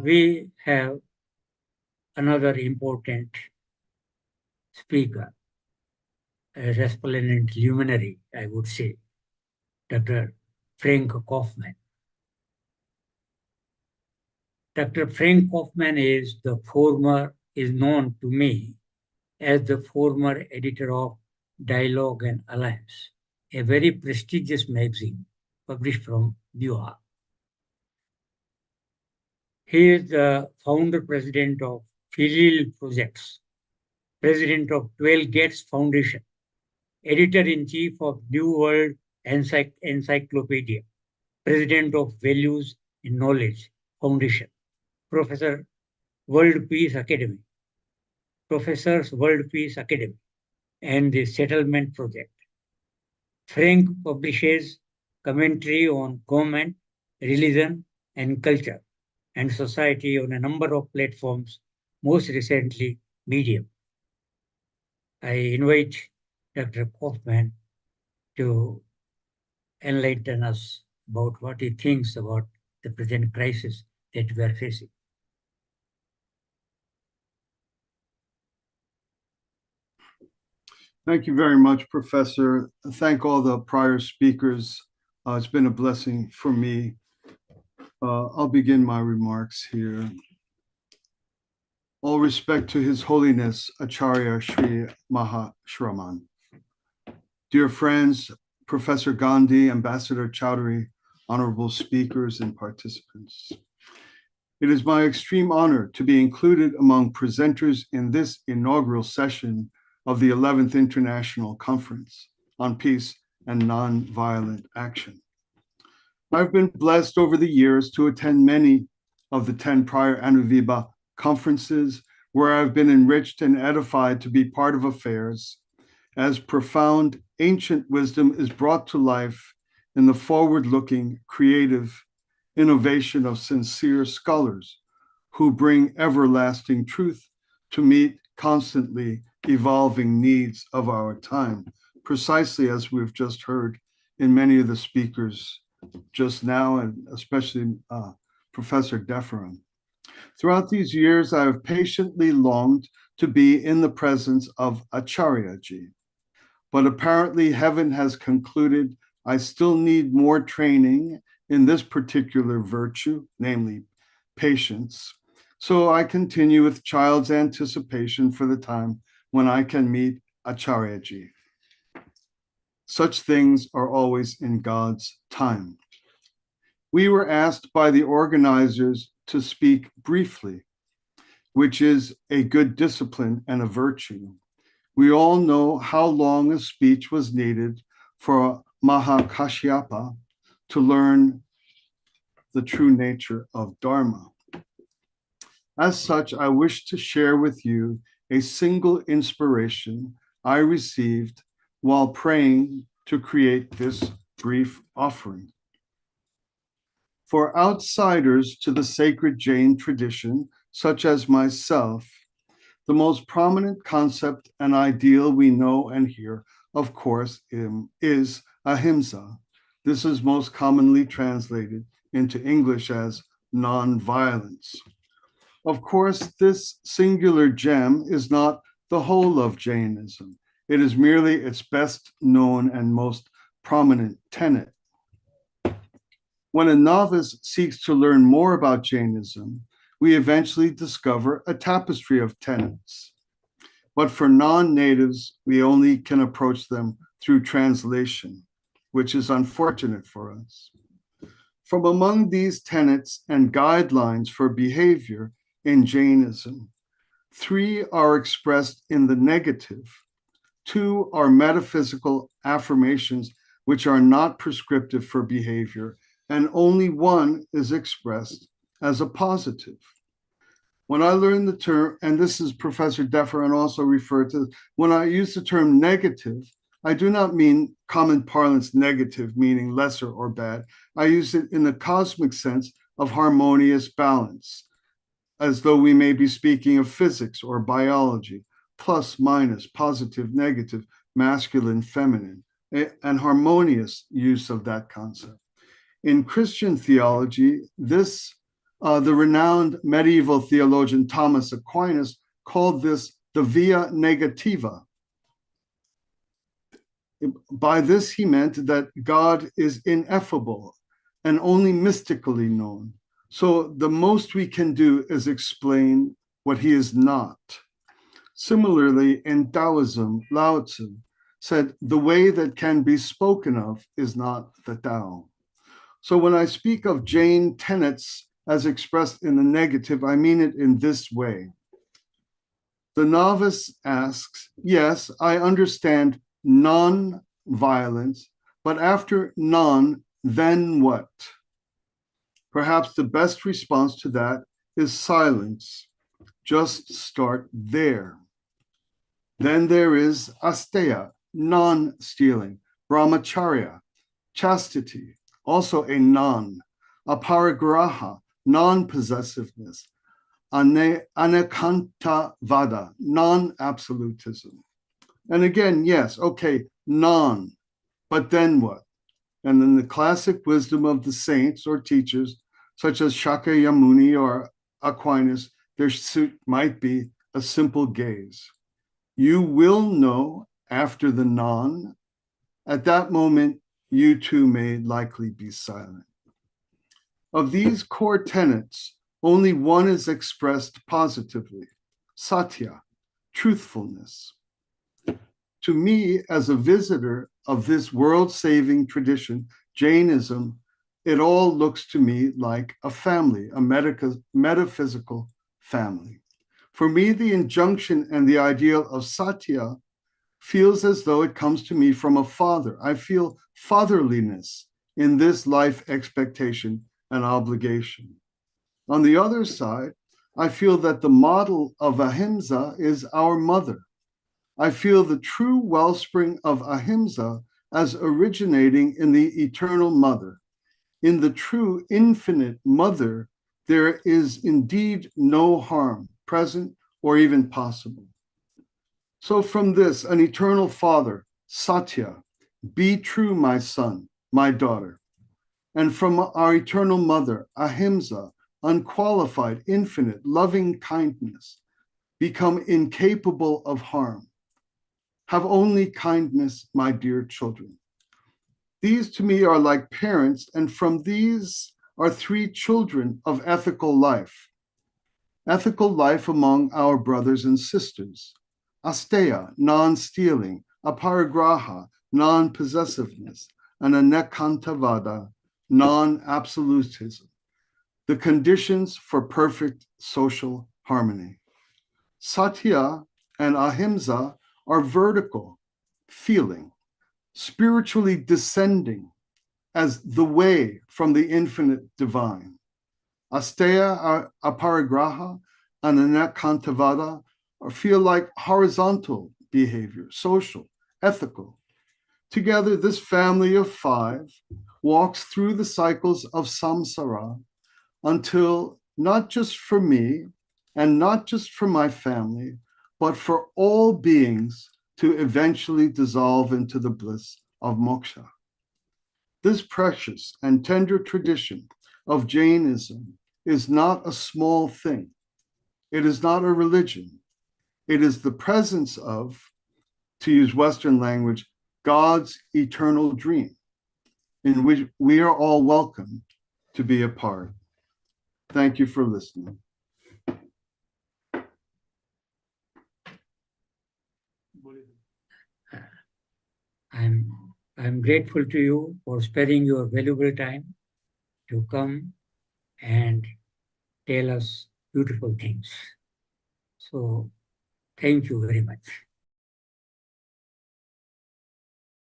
we have another important speaker, a resplendent luminary, I would say, Dr. Frank Kaufmann. Dr. Frank Kaufmann is known to me as the former editor of Dialogue and Alliance, a very prestigious magazine published from New York. He is the founder president of Filial Projects, president of 12 Gates Foundation, editor-in-chief of New World Encyclopedia, president of Values in Knowledge Foundation, Professors World Peace Academy, and the Settlement Project. Frank publishes commentary on government, religion, and culture and society on a number of platforms, most recently Medium. I invite Dr. Kaufmann to enlighten us about what he thinks about the present crisis that we are facing. Thank you very much, Professor. Thank all the prior speakers. It's been a blessing for me. I'll begin my remarks here. All respect to His Holiness Acharya Sri Mahashraman. Dear friends, Professor Gandhi, Ambassador Chowdhury, honorable speakers and participants. It is my extreme honor to be included among presenters in this inaugural session of the 11th International Conference on Peace and Nonviolent Action. I've been blessed over the years to attend many of the 10 prior Anuviva conferences where I've been enriched and edified to be part of affairs as profound ancient wisdom is brought to life in the forward-looking, creative innovation of sincere scholars who bring everlasting truth to meet constantly evolving needs of our time, precisely as we've just heard in many of the speakers just now, and especially Professor Deferan. Throughout these years, I have patiently longed to be in the presence of Acharyaji, but apparently heaven has concluded I still need more training in this particular virtue, namely patience. So I continue with child's anticipation for the time when I can meet Acharyaji. Such things are always in God's time. We were asked by the organizers to speak briefly, which is a good discipline and a virtue. We all know how long a speech was needed for Mahakashyapa to learn the true nature of Dharma. As such, I wish to share with you a single inspiration I received while praying to create this brief offering. For outsiders to the sacred Jain tradition, such as myself, the most prominent concept and ideal we know and hear, of course, is ahimsa. This is most commonly translated into English as nonviolence. Of course, this singular gem is not the whole of Jainism. It is merely its best known and most prominent tenet. When a novice seeks to learn more about Jainism, we eventually discover a tapestry of tenets. But for non-natives, we only can approach them through translation, which is unfortunate for us. From among these tenets and guidelines for behavior in Jainism, 3 are expressed in the negative. 2 are metaphysical affirmations which are not prescriptive for behavior, and only 1 is expressed as a positive. When I learned the term, and this is Professor Deferan also referred to, when I use the term negative, I do not mean common parlance negative, meaning lesser or bad. I use it in the cosmic sense of harmonious balance, as though we may be speaking of physics or biology, plus, minus, positive, negative, masculine, feminine, and harmonious use of that concept. In Christian theology, this The renowned medieval theologian Thomas Aquinas called this the via negativa. By this, he meant that God is ineffable and only mystically known. So the most we can do is explain what he is not. Similarly, in Taoism, Lao Tzu said, the way that can be spoken of is not the Tao. So when I speak of Jain tenets as expressed in the negative, I mean it in this way. The novice asks, yes, I understand non-violence, but after non, then what? Perhaps the best response to that is silence. Just start there. Then there is asteya, non-stealing, brahmacharya, chastity, also a non, aparigraha, non-possessiveness, anekantavada, non-absolutism. And again, yes, okay, non, but then what? And then the classic wisdom of the saints or teachers, such as Shakyamuni or Aquinas, there might be a simple gaze. You will know after the non. At that moment, you too may likely be silent. Of these core tenets, only one is expressed positively, satya, truthfulness. To me, as a visitor of this world-saving tradition, Jainism, it all looks to me like a family, a metaphysical family. For me, the injunction and the ideal of satya feels as though it comes to me from a father. I feel fatherliness in this life expectation and obligation. On the other side, I feel that the model of ahimsa is our mother. I feel the true wellspring of ahimsa as originating in the eternal mother. In the true infinite mother, there is indeed no harm present or even possible. So from this, an eternal father, Satya, be true, my son, my daughter. And from our eternal mother, Ahimsa, unqualified, infinite, loving kindness, become incapable of harm. Have only kindness, my dear children. These to me are like parents, and from these are three children of ethical life among our brothers and sisters. Asteya, non-stealing, aparigraha, non-possessiveness, and anekantavada, non-absolutism, the conditions for perfect social harmony. Satya and ahimsa are vertical, feeling, spiritually descending as the way from the infinite divine. Asteya, aparigraha, and anekantavada feel like horizontal behavior, social, ethical. Together, this family of five walks through the cycles of samsara until not just for me and not just for my family, but for all beings to eventually dissolve into the bliss of moksha. This precious and tender tradition of Jainism is not a small thing. It is not a religion. It is the presence of, to use Western language, God's eternal dream, in which we are all welcome to be a part. Thank you for listening. I'm grateful to you for sparing your valuable time to come and tell us beautiful things. So thank you very much.